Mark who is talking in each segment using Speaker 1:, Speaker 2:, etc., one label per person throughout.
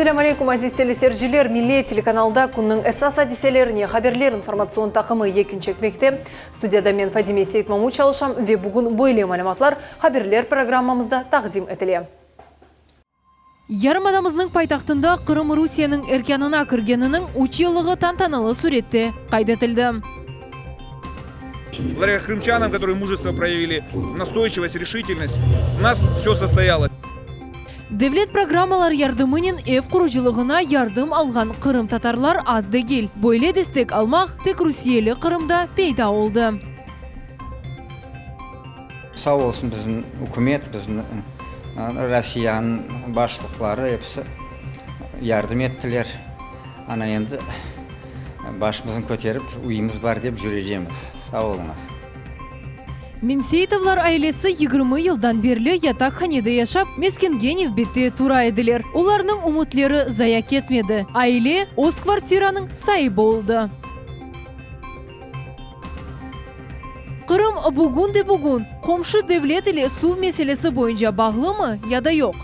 Speaker 1: Ассаляму алейкум, азиз телесержилер. Милли телеканалда күннің эсас адиселеріне хаберлер информацион тақымы екіншекмекте. Студияда мен Фадиме Сейтмаму чалышам ве бүгін бойлы малыматлар хаберлер программамызда тақдим етіле. Ярмадамыздың пайтақтында Қырым Русияның эркянына кіргенінің 3 жылығы тантаналы суретте қайдетілді.
Speaker 2: Благодаря крымчанам, которые мужество проявили, настойчивость, решительность, у нас все состоялось.
Speaker 1: Devlet программалар ярдымынен эв құружылығына ярдым алған Қырым татарлар аз дегел. Бойле дестек алмақ тек Русиялы Қырымда пейда олды.
Speaker 3: Сау олсын біздің үкімет, біздің Россияның башылықлары епсі ярдым еттілер. Ана енді башымызын көтеріп, үйіміз бар деп жүрежеміз. Сау олыңыз.
Speaker 1: Минсейтовлар айлесі 20 жылдан берлі ятақ ханеде яшап, мескенген бетте тура еділер. Оларның умутлері зая кетмеді. Айле оз квартираның сай болды. Қырым бүгін қомшы девлет еле су меселесі бойынша бағлы ма, яда yok?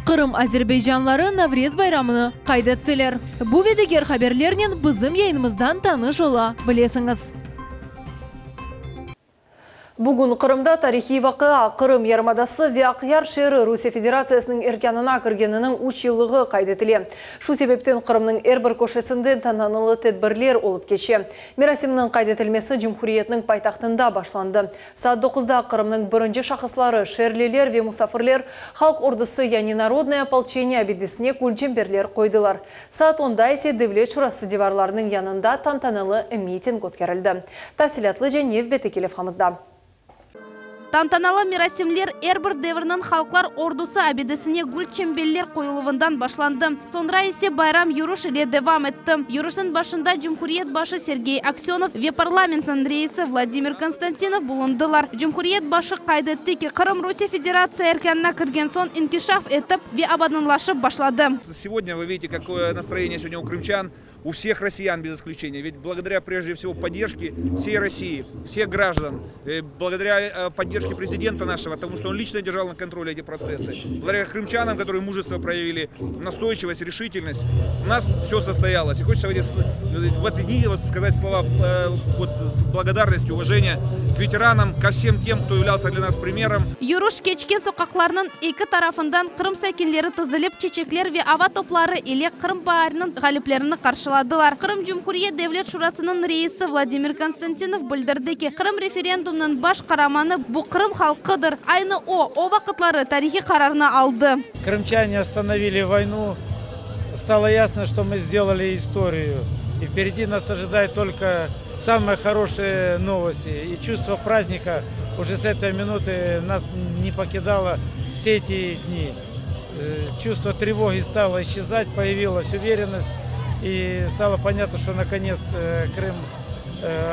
Speaker 1: Қырым Азербайжанлары Наврез байрамыны қайдеттілер. Бұл ведегер хаберлерінен бізім яйынымыздан таны жола білесіңіз. Бүгін Қырымда тарихи вақыа Қырым ярмадасы Веақияр шері Русия Федерациясының эркянына кіргенінің 3 жылығы қайдетіле. Шу себептен Қырымның әрбір көшесінде тантаналы тедбірлер олып кеше. Мерасимнің қайдетілмесі Жұмхуриетінің пайтақтында башланды. Саат 9-да Қырымның бірінші шақыслары шерлелер ве мусафирлер халық ордысы яғни народное ополчение обедесіне кульчемберлер қойдылар. Саат 10-да есе Девлет шурасы диварларының янында тантаналы митинг өткерілді. Тәфсилатлы Женев Бетекелев хамызда.
Speaker 4: Тантаналы мерасимлер әрбір деврінің халықлар ордусы абедесіне гүл чембеллер қойылывындан башланды. Сонра есе байрам юруш ile девам етті. Юруштың башында Жұмхуриет башы Сергей Аксенов ве парламентның рейсі Владимир Константинов бұлындылар. Жұмхуриет башы қайдетті ки Қырым Русия Федерация эркянына кірген сон инкишаф етіп ве абадынлашып башлады.
Speaker 2: Сегодня вы видите, какое настроение сегодня у крымчан. У всех россиян без исключения. Ведь благодаря прежде всего поддержке всей России, всех граждан, благодаря поддержке президента нашего, потому что он лично держал на контроле эти процессы, благодаря крымчанам, которые мужество проявили, настойчивость, решительность, у нас все состоялось. И хочется в эти дни сказать слова с благодарностью, уважения к ветеранам, ко всем тем, кто являлся для нас примером.
Speaker 4: Юруш кечкен соқақларының екі тарафындан Қырым сәкенлері тызылып, чечеклер ве ава топлары или Қырым баарының ғалиплеріні қаршыладылар. Қырым Жұмхуриет Девлет шурасының рейсі Владимир Константинов білдірді ки Қырым референдумның баш қараманы бұл Қырым халқыдыр. Айны о вақытлары тарихи қарарына алды.
Speaker 5: Крымчане остановили войну. Стало ясно, что мы сделали историю. И впереди нас ожидает только самые хорошие новости. И чувство праздника уже с этой минуты нас не покидало все эти дни. Чувство тревоги стало исчезать, появилась уверенность. И стало понятно, что наконец Крым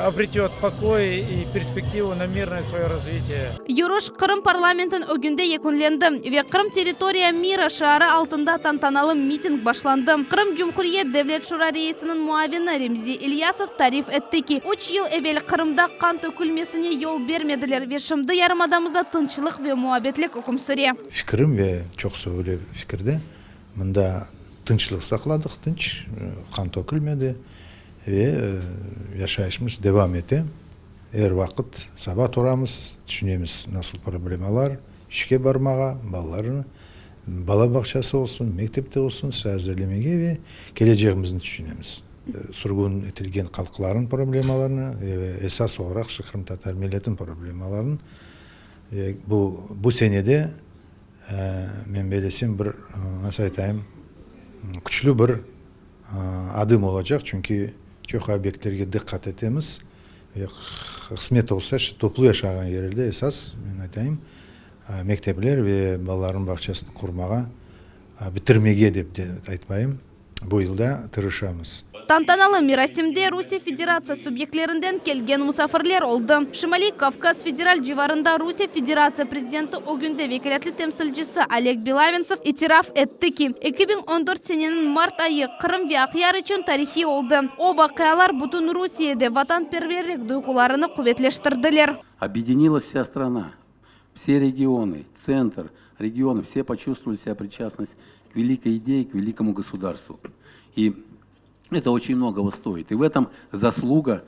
Speaker 5: обретет покой и перспективу на мирное свое развитие.
Speaker 4: Юруш Қырым парламентін өгінде екінленді. Ве Қырым территория мира шары алтында тантаналы митинг башланды. Қырым Жұмхуриет Девлет шура рейсінің муавины Ремзи Ильясов тариф етті ки 3 ел evvel Қырымда қан төкілмесіне yol бермеділер. Ве шымды ярымадамызда тынчылық ве муабетлік үкім сүре.
Speaker 6: Фикрім ве чоқсы өлі фикірді. Мұнда тынчылық сақладық, тынч, қан төкілмеді. Yaşayışımız devam ете. Әр вақыт сабат орамыз, түсінеміз насыл проблемалар, ішке бармаға, балаларын, бала бақшасы олсын, мектепте олсын, әзірлемеге ве келешегімізді түсінеміз. Сұрғын етілген қалқыларын проблемаларını, esas olarak Қырым татар миллетін проблемаларын. Bu senede мен белесем бір, nasıl айтайым, күчлі бір адым olacak. Çünkü çok объекттерге дыққат етеміз. Қысмет olsa, топлы yaşаған yerelde esas, мен айтайым, мектеплер ве балаларын бақшасын құрмаға бітірмеге деп айтпайым. Бұл жылда тырышамыз.
Speaker 4: Тантаналы мерасимде Русия Федерация субъектлерінден келген мусафирлер олды. Шимали Кавказ федераль живарында Русия Федерация президенті өгінде векілетлі темсілчісі Олег Белавинцев итираф етті ки 2014 сененің март айы Қырым Веақияр үшін тарихи олды. О вақиялар бүтін Русияде ватанперверлік дұйғыларыны құветлештірділер.
Speaker 7: Объединилась вся страна, все регионы, центр, регионы, все почувствовали себя причастность к великой идее, к великому государству. И это очень многого стоит. И в этом заслуга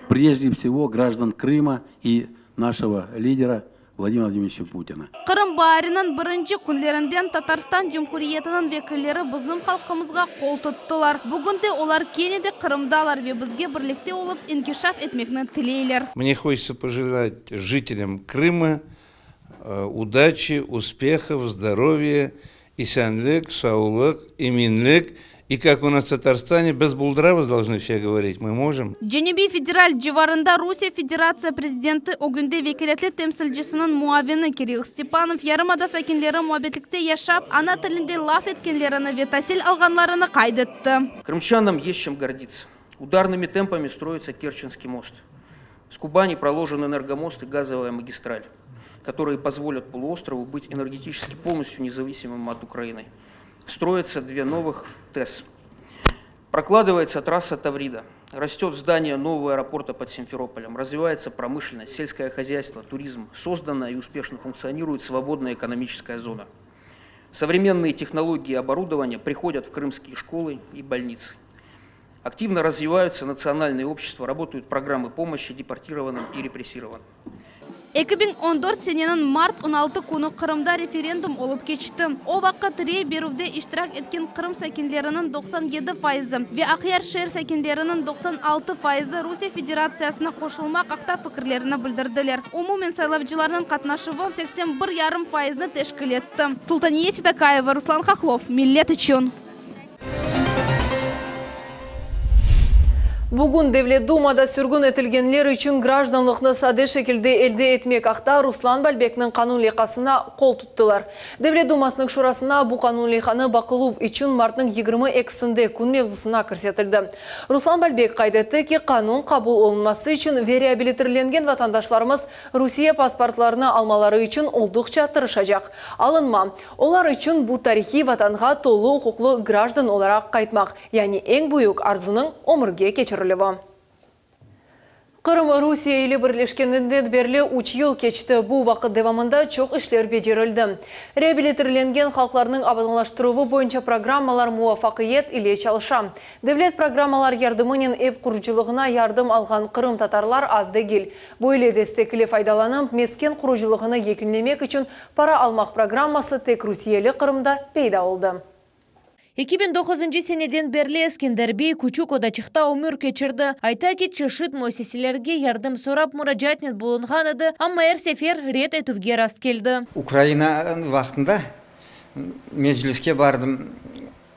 Speaker 7: прежде всего граждан Крыма и нашего лидера Владимира Владимировича Путина.
Speaker 4: Кырым баарынын биринчи күнлеринден Татарстан Жумхуриятынын векилдери биздин халкыбызга кол туттулар. Бүгүнде олар кенеде Кырымдалар ве бизге бирликте болуп инкишаф этмекни тилейлер.
Speaker 8: Мне хочется пожелать жителям Крыма удачи, успехов, здоровья, исянлык, саулык, иминлык. И как у нас в Татарстане, без булдыра должны все говорить, мы можем.
Speaker 4: Женеби федераль жеварында Русия Федерация президенты огүнде векилетле темсилчисинин муавини Кирилл Степанов ярымада сакинлери муабетликте яшап, ана тилинде лаф эткенлерини ве тасил алганларыны кайдытты.
Speaker 9: Крымчанам есть чем гордиться. Ударными темпами строится Керченский мост. С Кубани проложен энергомост и газовая магистраль, которые позволят полуострову быть энергетически полностью независимым от Украины. Строятся 2 новых ТЭС. Прокладывается трасса Таврида. Растет здание нового аэропорта под Симферополем. Развивается промышленность, сельское хозяйство, туризм. Создана и успешно функционирует свободная экономическая зона. Современные технологии и оборудование приходят в крымские школы и больницы. Активно развиваются национальные общества, работают программы помощи депортированным и репрессированным.
Speaker 4: 2014 сененин март 16 күні Кырымда референдум олып кечті. О вақыт ре беруде иштирак эткен Кырым сакинлеринин 97%, ве Акыяр шер сакинлеринин 96% Русия Федерациясына кошулмак акта фикирлерини билдирдилер. Умумен сайлавчылардын катнашуы 81,5%-ны тешкил этти. Султания Сидакаева, Руслан Хохлов, Миллет үчүн.
Speaker 1: Бүгін Девлет Думада сүргін етілгенлер үшін гражданлықны саде шекілде елде етмек ақта Руслан Балбекнің қанун лиқасына қол тұттылар. Девлет Думасының шурасына бұл қанун лиқаны бақылув үшін мартның 22-сінде күн мевзусына кірсетілді. Руслан Балбек қайдетті ки қанун қабыл олынмасы үшін реабилитирленген ватандашларымыз Русия паспортларыны алмалары үшін олдықша тырышажақ. Алынма, олар үшін бұл тарихи ватанға толы құқлы граждан оларақ қайтмақ, яғни ең бұйық арзуның омырге кечір. Кырым Русия или Бірлешкенінден берлі 3 ел кечті. Бұл вақыт девамында чоқ ішлер бедерілді. Реабилитирленген халқларының абадалаштыруы бойынша программалар муафақиет или чалыша. Девлет программалар ярдымынен эв құржылығына ярдым алған Кырым татарлар азды кел. Бойле дестекілі файдаланып, мескен құржылығыны екінлемек үшін пара алмақ программасы тек Русиялы Кырымда пейда oldu.
Speaker 10: 2009 сенеден берлі Ескендербей күчік одачықта өмір кечірді. Айта кетші шыт мөсеселерге ярдым сорап мұражатнет болынған еді, амма әр сефер рет етуге раст келді.
Speaker 3: Украина вақтында мезліске бардым,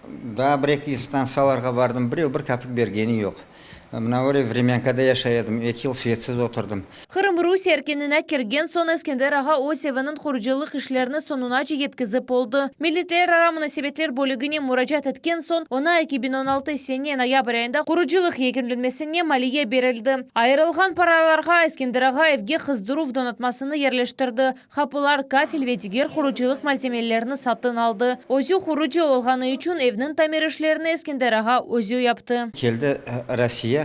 Speaker 3: да бір-екі инстанцияларға бардым, бір кәпік бергені жоқ. Мына өре временкада яшайдым, 2 ел светсіз отырдым.
Speaker 10: Кырым Русия эркеніне керген сон Ескендер аға Осевінің құржылық ішлеріні сонуна жеткізіп болды. Милитлер арамына себетлер бөлігіне мұражат еткен сон, она 2016 сене ноябрь айында құржылық екінленмесіне малие берілді. Айырылған параларға Ескендер аға евге қыздырув донатмасыны ерлештірді. Хапылар кафель ветигер құржылық мальтемелеріні сатын алды. Өзі құржы олғаны үшін евнің тамерешлеріні Ескендер аға өзі япты.
Speaker 3: Келді Россия.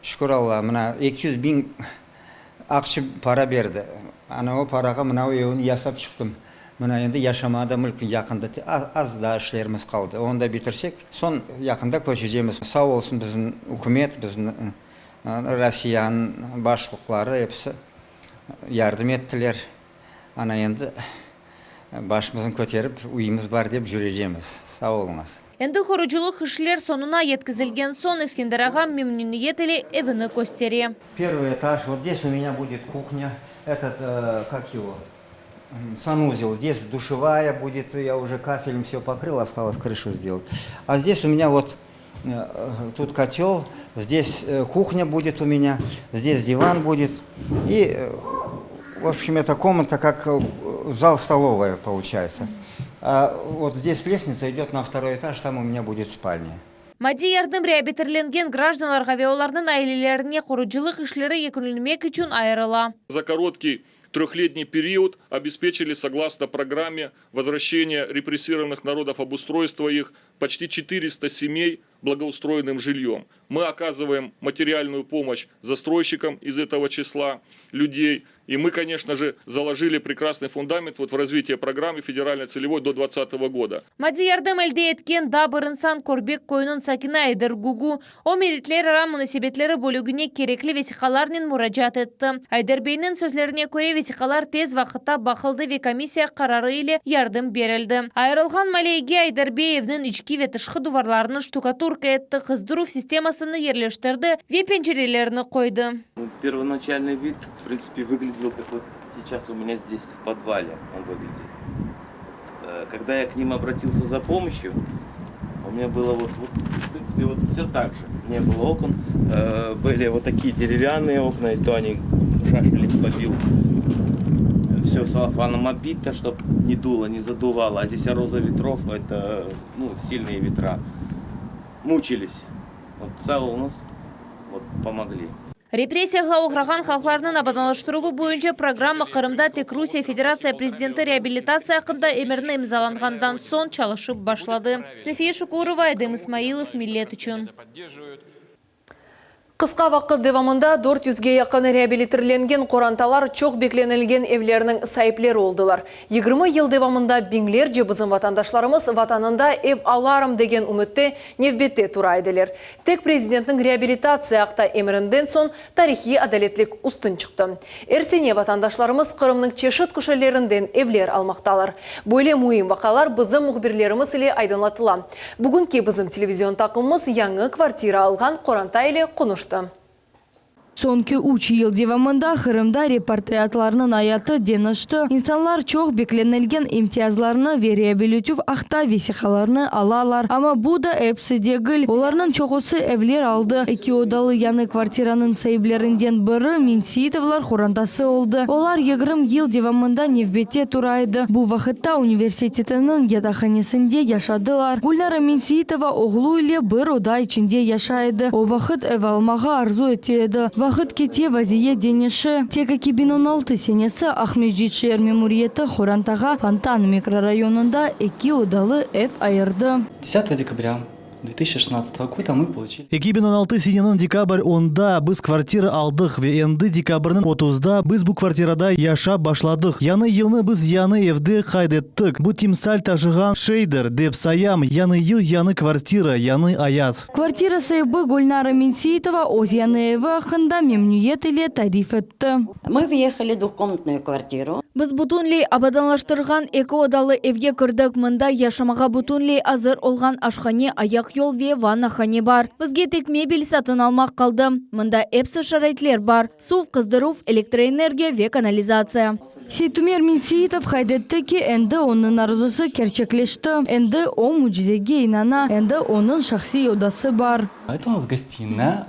Speaker 3: Шүкір Алла, мына 200.000 ақшы пара берді. Анау параға мынау еуін ясап шықтым. Мына енді яшамада мүлкін яқында аз да ішлеріміз қалды. Онда бітірсек, сон яқында көшежеміз. Сау олсын біздің үкімет, біздің Россияның башылықлары епсі ярдым еттілер. Ана енді башымызын көтеріп, үйіміз бар деп жүрежеміз. Сау олыңыз.
Speaker 10: Энді құрыжылық ішлер сонуна еткізілген сон Ескендер аға мемнуниет или эвіні көстере.
Speaker 3: Первый этаж, вот здесь у меня будет кухня, этот, как его, санузел. Здесь душевая будет, я уже кафелем все покрыл, осталось крышу сделать. А здесь у меня вот, тут котел, здесь кухня будет у меня, здесь диван будет. И, в общем, эта комната как зал-столовая получается. А вот здесь лестница идет на 2-й этаж, там у меня будет спальня.
Speaker 10: Мади ярдым реабилитирленген гражданларға ве олардың айлелеріне құрыжылық ішлері екінілмек үшін айырыла.
Speaker 11: За короткий 3-летний период обеспечили, согласно программе возвращения репрессированных народов, обустройства их, почти 400 семей благоустроенным жильем. Мы оказываем материальную помощь застройщикам из этого числа людей. И мы, конечно же, заложили прекрасный фундамент в развитие программы федеральной целевой до 2020 года.
Speaker 10: Мади ярдым әлде еткен дабыр инсан Корбек койынын Сакина Айдар Гугу, о милитлер ара мунасибетлері бөлігіне керекли весиқаларнен мұражат етті. Айдарбейнің сөзлеріне көре весиқалар тез вақытта бақылды ве комиссия қарары ile ярдым берілді. Айрылған Малейге Айдарбеевнің ішкі ве тышқы дуварларыны штукатурка етті, қыздыру системасыны ерлештірді ве пенжерелеріні қойды.
Speaker 12: Первоначальный вид, в принципе, выглядел как вот сейчас у меня здесь в подвале он выглядит. Когда я к ним обратился за помощью, у меня было в принципе, вот все так же. Не было окон, были вот такие деревянные окна, и то они шашились, побил. Все салофаном обито, чтобы не дуло, не задувало. А здесь роза ветров, это сильные ветра. Мучились. Вот ЦАО у нас помогли.
Speaker 10: Репрессияға ұғраған халқларының абадалаштыруы бойынша программа Қырымда тек Русия Федерация президенті реабилитация ақында еміріні имзаланғандан сон чалышып башлады. София Шукурова, Айдем Исмаилов, Миллет үшін.
Speaker 1: Қысқа вақыт девамында 400-ге яқын реабилитерленген қоранталар чоқ бекленілген евлерінің сайыплер олдылар. 20 ел девамында беңлер же бізім ватандашларымыз ватанында ев аларым деген үмітте невбетте турайдылер. Тек президенттің реабилитация ақта емірінден сон тарихи адалетлік ұстын шықты. Әрсене ватандашларымыз Қырымның чешіт күшелерінден евлер алмақталар. Бөйле мұйым вақалар бізім мұғбірлерімізіле айдынлатыла. Бүгінке бізім телевизион тақымыз яңы квартира алған қоранта иле құнышты.
Speaker 13: Сонки 3 ел девамында Қырымда репатриатларының аяты денішті. İnsanlar çok beklenilgen imtiyazlarını ve reabilitatif ақта весиқаларını алалар. Ama bu da hepsi değil. Onların çoğusu evler aldı. 2 odalı yanı kvartiranın sahiplerinden biri Minsitovlar Xorantası oldu. Onlar 20 yıl devamında nevbette turaydı. Bu vakitte üniversitetinin yatakhanesinde yaşadılar. Gulnara Minsitova oğlu ile bir oda içinde yaşaydı. O vakit ev almağa arzu ettiğiydi. Vakit kete vaziye denişi. Tek 2016 senesi Ahmetjit şehir memuriyeti Xorantağa Fontan mikrorayonunda 2 odalı ev ayırdı.
Speaker 14: 10 декабря 2016 года мы получили.
Speaker 15: 2016 сененің декабрь 10-да біз квартира алдық ве енді декабрның 30-да біз бұл квартирада яшап башладық. Яны елны біз яны евде қайдеттік. Бұл тимсаль тажыған шейдер деп саям. Яны ел яны квартира, яны аят.
Speaker 13: Квартира сайбы Гульнара Минситова оз яны еві ақында мемнует ile тариф етті.
Speaker 16: Мы въехали в двухкомнатную квартиру.
Speaker 10: Біз бұтынлей абадалаштырған 2 одалы евге кірдік. Мында яшамаға бұтынлей азыр олған ашхане, аяқ yol ve ваннахане бар. Бізге тек мебель сатын алмақ қалды. Мында эпсі шарайтлер бар. Сув, қыздыру, электроэнергия ve канализация.
Speaker 13: Сейтумер Минситов қайдетті ки әнді оның арзусы керчеклешті. Әнді о мұжизеге инана, әнді оның шақси odası бар.
Speaker 14: Это у нас гостиная.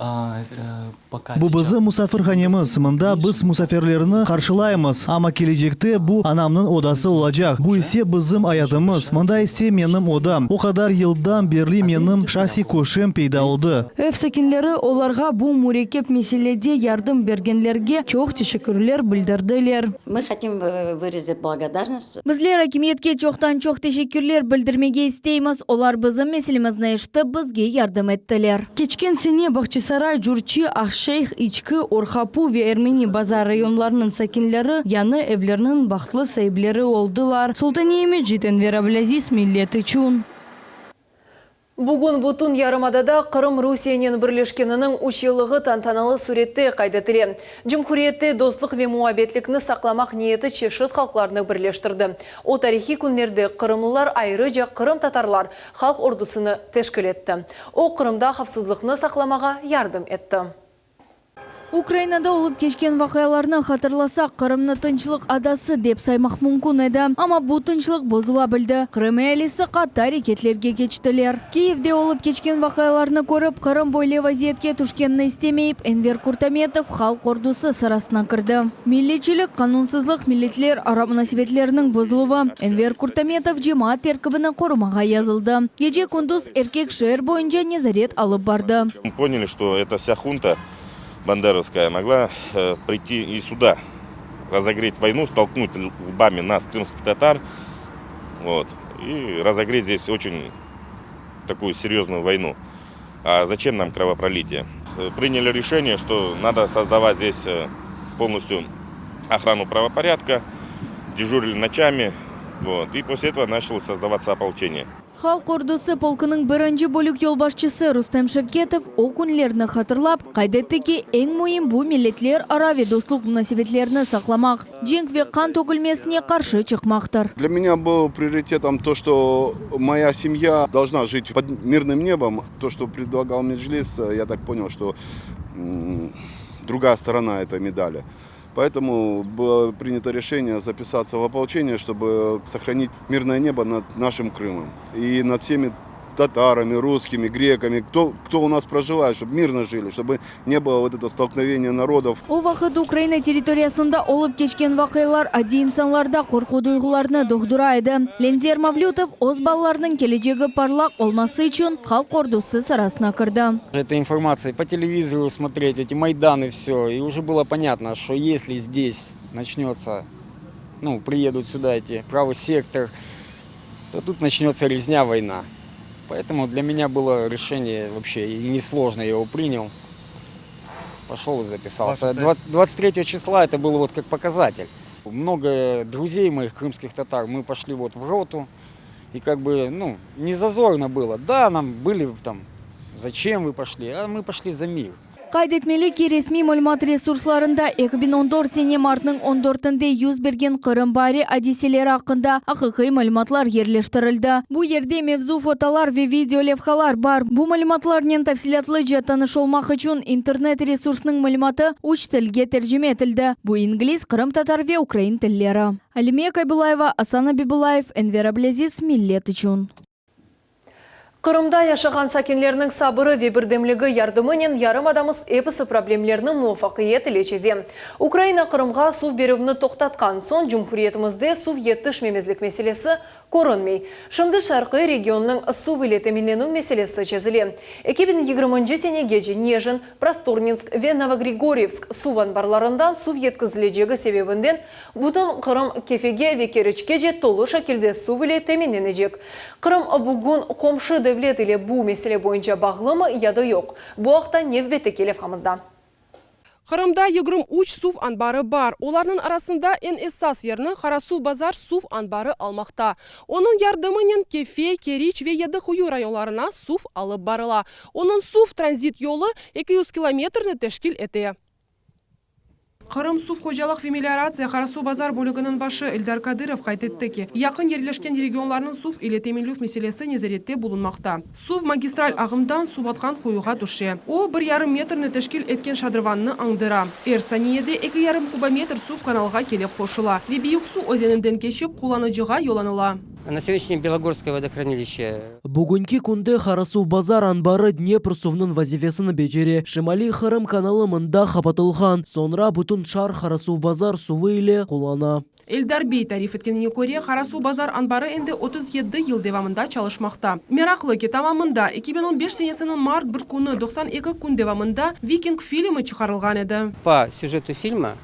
Speaker 15: Бұл бізі мұсафирханеміз. Мында біз мұсафирлеріні қаршылаймыз. Ама кележекте бұл анамның odası olacak. Bu ise bizim ayatımız. Mında ise менің odam. O kadar yıldan beri менің şahsi koşum peyda oldu.
Speaker 13: Ev sakinleri olarga bu mürekkep meselede yardım bergenlerge çok teşekkürler bildirdiler.
Speaker 16: Мы хотим выразить благодарность.
Speaker 10: Bizler hakimiyetke çoktan çok teşekkürler bildirmege isteyimiz. Olar bizim meselemizni eshitib bizge yardım ettiler.
Speaker 13: Keçken sene Bahçesaray, Jurchi, Akşeyh, İçki, Orxapu ve Ermeni bazar rayonlarının sakinleri yanı evlerinin baxtlı sahipleri oldular. Sultaniye Mecid, Enver Abdulaziz, Millet üçün.
Speaker 1: Бүгін бұтын ярымадада Қырым Русияның бірлешкенінің 3 жылығы тантаналы суретті қайдатылы. Жымхуриетті достық ве муабетлікні сақламақ ниеті чешіт халқларыны бірлештірді. О тарихи күнлерді Қырымлылар айрыжа Қырым татарлар халық ордусыны тешкіл етті. О Қырымда қавсызлықны сақламаға ярдым етті.
Speaker 10: Украинада олып кешкен вақияларны хатırlasақ, Қырымны тынчылық адасы деп саймақ мүмкін еді. Ама бұл тынчылық бозыла білді. Қырым әлесі қатты әрекетлерге кечтілер. Киевде олып кешкен вақияларны көріп, Қырым бойле вазиетке түшкенні істемейіп, Энвер Куртаметов халық ордусы сырасына кірді. Миллетчілік, қанунсызлық, миллетлер ара мұнасибетлерінің бозылуы. Энвер Куртаметов жемаат теркібіні қорымаға язылды. Геже күндіз еркек шер бойынша незарет алып барды.
Speaker 17: Поняли, что эта вся хунта бандеровская могла прийти и сюда, разогреть войну, столкнуть лбами нас, крымских татар, вот, и разогреть здесь очень такую серьезную войну. А зачем нам кровопролитие? Приняли решение, что надо создавать здесь полностью охрану правопорядка, дежурили ночами, и после этого начало создаваться ополчение.
Speaker 4: Халк ордусы полкының бірінші бөлік елбашчысы Рустем Шевкетов о күнлерні хатырлап, қайдетті ки ең мойын бұл миллетлер араве достық мұнасибетлеріні сақламақ, женг ве қан төгілмесіне қаршы чықмақтыр.
Speaker 18: Для меня был приоритетом то, что моя семья должна жить под мирным небом. То, что предлагал Меджлис, я так понял, что другая сторона этой медали. Поэтому было принято решение записаться в ополчение, чтобы сохранить мирное небо над нашим Крымом. И над всеми татарами, русскими, греками, кто у нас проживает, чтобы мирно жили, чтобы не было вот это столкновение народов.
Speaker 4: О вақыт Украина территориясында олып кешкен вақайлар адди инсанларда қорқу дойғыларны доғдырайды. Лензер Мавлютов оз балаларының кележегі парлақ олмасы үшін халық ордусы сарасына кірді.
Speaker 19: Эта информация по телевизору смотреть, эти Майданы, все, и уже было понятно, что если здесь начнется, приедут сюда эти правый сектор, то тут начнется резня, война. Поэтому для меня было решение вообще и несложно, я его принял. Пошел и записался. 23 числа это было вот как показатель. Много друзей моих крымских татар, мы пошли вот в роту. И как бы, не зазорно было. Да, нам были там, зачем вы пошли, а мы пошли за мир.
Speaker 4: Кайдетмели ки ресми мәлімат ресурсларында 2014 сене мартның 14-нде юз берген Қырым-Бари адиселері ақында ақиқи мәліматлар ерлештірілді. Бу ерде мевзу фотолар ве видеолевхалар бар. Бу мәліматларнен тәфсилатлы таныш олмақ үшін интернет ресурсының мәліматы үш тілге тәржеме етілді. Бу инглиз, қырым татар ве украин тіллері. Алимия Кайбулаева, Асана Бибулаев, Энвер Аблезис, Миллет үшін.
Speaker 1: Қырымда яшаған сакинлерінің сабыры ве бірдемлігі ярдымынен ярым адамыз эпісі проблемлерінің муафақиет лечезе. Украина Қырымға сув берівні тоқтатқан сон Жұмхуриетімізде сув еттіш мемезлік меселесі көрінмей. Шымды шарқы регионның сув илетемінлену меселесі чезіле. 2020 сенеге Нежин, Просторнинск ве Новогригорьевск суван барларындан сув еткізілежегі себебінден бұтын Қырым кефеге ве керічке же толы шакелде сув илетемінленежек. Қырым бұғын қомшы devlet ile bu mesele boyunca bağlı mı ya da yok? Bu hafta nevbette kelef hamızda.
Speaker 20: Kırım'da 23 suv anbarı var. Onların arasında en esas yerini Karasu Bazar suv anbarı almakta. Onun yardımıyla Kefe, Keriç ve Yadıkuyu rayonlarına suv alıp barıla. Onun suv transit yolu 200 kilometrini teşkil ete. Kırım Suv Kocalık ve Melioratsiya Karasu Bazar bölügünün başı Eldar Kadyrov kaydetti ki, yakın yerleşken regionlarının suv ile teminlük meselesi nezarette bulunmakta. Suv magistral ağımdan suv atkan koyuğa düşe. O 1,5 metrni teşkil etken şadırvanını andıra. Saniyede 2,5 kubometr suv kanalga kelip koşula ve büyük su özeninden geçip kullanıcıga yolanıla.
Speaker 21: На сегодняшний день Белогорское водохранилище.
Speaker 22: Бүгінгі күнде Харасу Базар анбары Днепр сувның вазифесіні бежере. Шимали Хырым каналы мында қапатылған. Сонра бүтін шар Харасу Базар сувы ile kullanı.
Speaker 20: Эльдар Бей тариф еткеніне көре Харасу Базар анбары енді 37 yıl devamında çalışmakta. Meraklı ki tamamında 2015 senesinin mart 1 күні 92 күн devamında Викинг фильмі çıkarılған еді.
Speaker 21: По сюжету фильма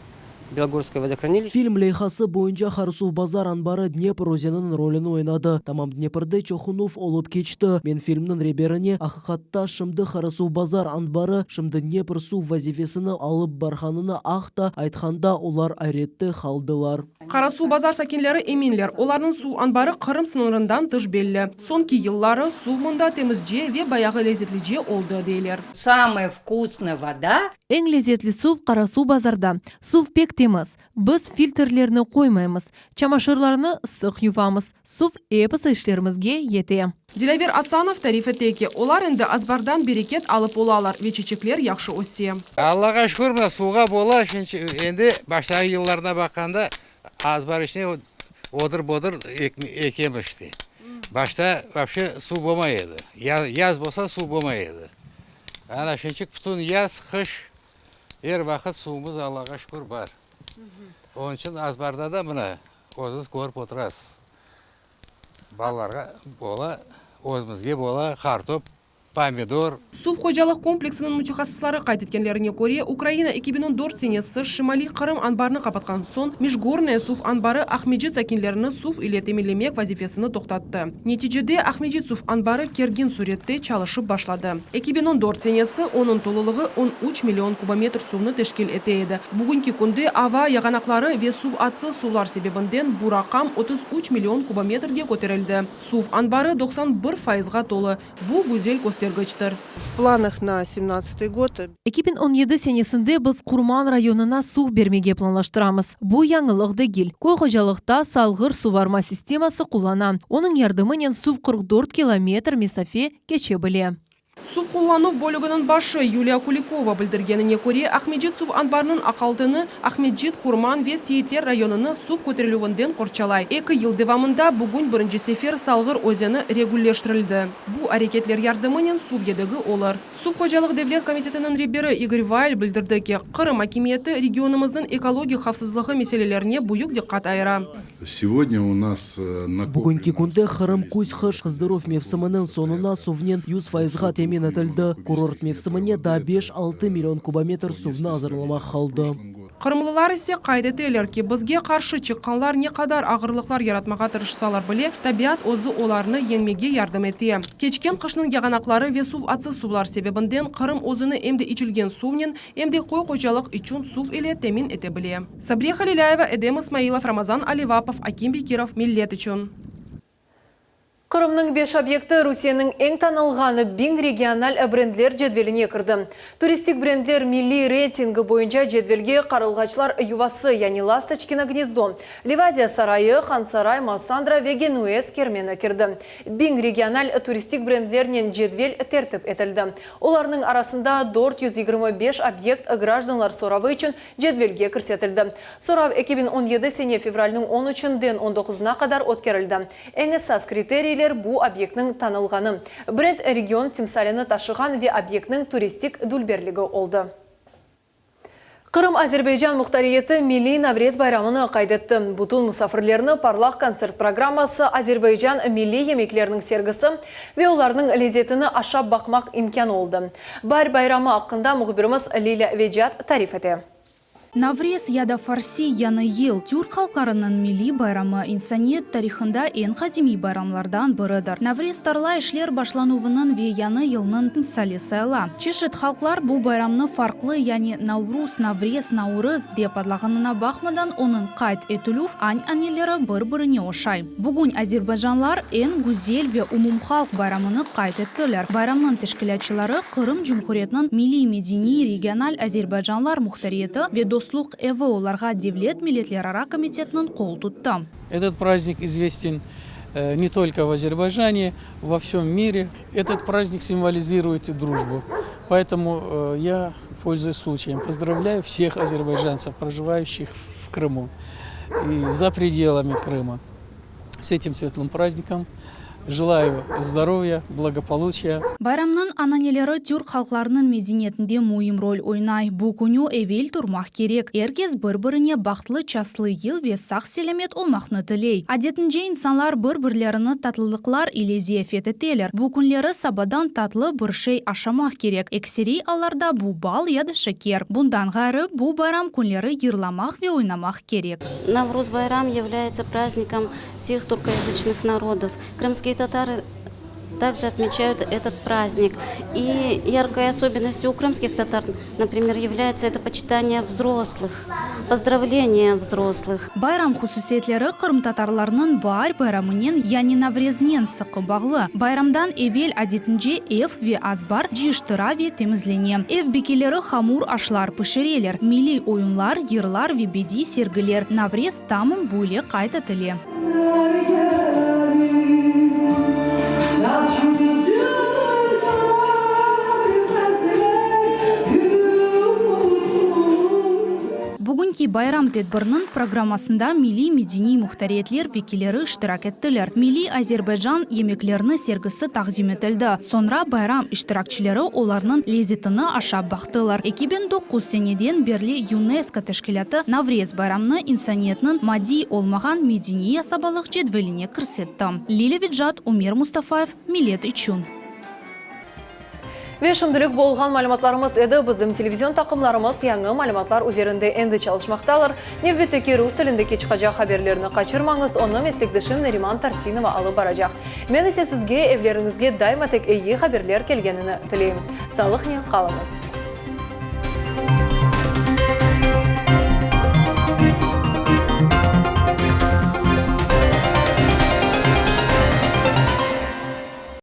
Speaker 21: Белогорское водохранилище.
Speaker 22: Фильм лейхасы бойынша Харасу Базар анбары Днепр өзенінің ролін ойнады. Тамам Днепрде Чохунов олып кечті. Мен фильмнің реберіне ақиқатта шымды Харасу Базар анбары шымды Днепр су вазифесіні алып барханына ақта айтқанда олар айретті қалдылар.
Speaker 20: Харасу Базар сакинлері еминлер. Олардың су анбары Қырым сынырындан тыш белі. Сонки yılları су мұнда темізже ве баяғы лезетліже олды дейлер.
Speaker 23: Самая вкусная вода.
Speaker 1: Ең лезетлі сув Қарасу Базарда. Сув пек теміз. Біз фильтрлеріні қоймаймыз. Чамашырларыны сық ювамыз. Сув эпіс ішлерімізге ете.
Speaker 20: Дилавер Асанов тариф етеке. Олар енді азбардан берекет алып олалар. Вечечеклер яқшы осе.
Speaker 24: Аллаға шүкір, суға бола. Енді баштағы yıllarına баққанда азбар ішіне одыр-бодыр екемішті. Башта вообще су болмайды. Яз болса су болмайды. Ана шыншық бүтін яз, қыш, ер вақыт суымыз Аллаға шүкір бар. Onun için azbarda da buna o'zingiz ko'rib o'tirasiz. Bolalarga bola, o'zimizga bola, kartop помидор.
Speaker 20: Сув қожалық комплексінің мутахассислары қайт еткенлеріне көре, Украина 2014 сенесі Шимали Қырым анбарыны қапатқан сон, Межгорная сув анбары Ахмеджит закинлеріні сув или темелемек вазифесіні тоқтатты. Нетижеде Ахмеджит сув анбары керген суретте чалышып башлады. 2014 сенесі оның толылығы 13 миллион кубометр сувны тешкел етейді. Бүгінгі күнде ава яғанақлары ве сув атсы сувлар себебінден бурақам 33 миллион кубометрге көтерілді. Сув анбары 91%-ға толы. Бұл güzel göstergeçtir.
Speaker 2: В планах на 17 год.
Speaker 1: 2017 сенесінде біз Құрман районына су бермеге планлаштырамыз. Бұл яңылық дегіл. Кой қожалықта салғыр суварма системасы құлана. Оның ярдымынен сув 44 километр месафе кече біле.
Speaker 20: Сув қоллану бөлігінің башы Юлия Куликова білдіргеніне көре Ахмеджит сув анбарының ақалтыны Ахмеджит, Құрман ве Сейітлер районыны сув көтерілуінден қорчалай. 2 ел девамында бүгін бірінші сефер салғыр өзені регулештірілді. Бұл әрекетлер ярдымынен сув едігі олар. Сув қожалық девлет комитетінің ребері Игорь Вайль білдірді ке, Қырым акиметі регионымыздың экология қавсызлығы меселелеріне бұйық диққат айыра.
Speaker 5: Сегодня у нас
Speaker 22: Бүгінгі күнде Қырым Кусь-Хыш қыздыров мевсімінің сонына сувнен 100%-ға темен етілді. Курорт мевсіміне да 5-6 миллион кубометр сувны азырламақ қалды.
Speaker 20: Қырымлылар есе қайдетелер ке бізге қаршы чыққанлар не қадар ағырлықлар яратмаға тырышсалар біле, табиат өзі оларны еңмеге ярдым ете. Кечкен қышның яғанақлары ве сув атсы сувлар себебінден Қырым өзіні емде içilген сувнен, емде қой қожалық üçün сув еле темин ете біле. Сабрия Халиляева, Эдем Исмаилов, Рамазан Аливапов, Аким Бекиров, Миллет үшін.
Speaker 1: Қырымның 5 объекті Русияның ең танылғаны Бинг региональ брендлер жедвеліне кірді. Туристик брендлер милли рейтингі бойынша жедвелге қарылғачылар ювасы, яғни Ласточкино гнездо, Ливадия сарайы, Хан сарай, Массандра, Вегенуэс кермені кірді. Бинг региональ туристик брендлерінен жедвел тертіп етілді. Оларның арасында 425 объект гражданлар соравы үшін жедвелге кірсетілді. Сорав 2017 сене февральның 13-ден 19-на қадар өткерілді. Ең əsas критерийлер бұл объектнің танылғаны. Бренд регион тимсалені ташыған ве объектнің туристик дүлберлігі олды. Қырым Азербайджан мұқтариеті Милли Наврез байрамыны қайдетті. Бұтын мұсафірлеріні парлақ концерт программасы Азербайджан милли емеклерінің сергісі ве оларының лезетіні ашап бақмақ имкан олды. Бар байрамы ақында мұғбіріміз Лиля Веджат тариф ете.
Speaker 4: Наврез яда фарси яны ел тюрк халқарының милли байрамы инсаниет тарихында ең қадими байрамлардан бірідір. Наврез тарла ішлер башлануының ве яны елінің тімсалі сайла. Чешет халқлар бұл байрамны фарқлы, яны Наурус, Наврез, Наурыз деп адлағанына бақмадан оның қайт етілув ань-анелері бір-біріне ошай. Бүгін Азербайджанлар ең гүзел ве умум халқ байрамыны қайт еттілер. Байрамның тешкілятчылары Қырым Жүмхуретінің милли медини региональ Азербайджанлар мұхтариеті ве Дослук Эве оларға Девлет милетлерара комитетінің қол тұтты.
Speaker 6: Этот праздник известен не только в Азербайджане, во всем мире. Этот праздник символизирует дружбу. Поэтому я, пользуясь случаем, поздравляю всех азербайджанцев, проживающих в Крыму и за пределами Крыма, с этим светлым праздником. Желаю здоровья, благополучия.
Speaker 4: Байрамның ананелері тюрк халқларының мединетінде мойым роль ойнай. Бұл күні әвел тұрмақ керек. Әркез бір-біріне бақтлы часлы ел ве сақ селемет олмақны тілей. Адетінже инсанлар бір-бірлеріні татлылықлар илезе фететелер. Бұл күнлері сабадан татлы бір шей ашамақ керек. Эксери аларда бұл бал яды шекер. Бұндан ғайры бұл байрам күнлері ерламақ ве ойнамақ керек.
Speaker 7: Навруз байрам является праздником всех туркоязычных народов. Крымские татары также отмечают этот праздник. И яркой особенностью у крымских татар, например, является это почитание взрослых, поздравление взрослых.
Speaker 4: Байрам хусусиетлері Қырым татарларының бар байрамынен, яни Наврезнен сықы бағлы. Байрамдан эвел адетінже эв ве азбар жиштыра ве темізлене. Эв бекелері хамур ашлар пішірелер, милли ойынлар, ерлар ве беди сергілер. Наврез тамын бөле қайта тіле. Бүгінгі байрам тедбірінің программасында милли медини мұхтариетлер векилері іштірак еттілер. Милли Азербайджан емеклеріні сергісі тақдим етілді. Sonra байрам іштіракчілері оларының лезетіні ашап бақтылар. 2009 сенеден берлі ЮНЕСКО тәшкілаты Наврез байрамны инсаниетінің мади олмаған медини асабалық жедвеліне кірсетті. Лиля Виджат, Умер Мустафаев, Милет үшін.
Speaker 1: Ve şimdilik bolğan malumatlarımız edi. Bizim televizyon takımlarımız yangi malumatlar üzerinde endi çalışmaktalar. Nevbetteki rus tilindeki çıkacak haberlerini kaçırmanız. Onu meslektaşım Neriman Tarsinova alıp baracak. Men ise sizge evlerinizge daima tek iyi haberler kelgenini tileyim. Sağlıkla kalınız.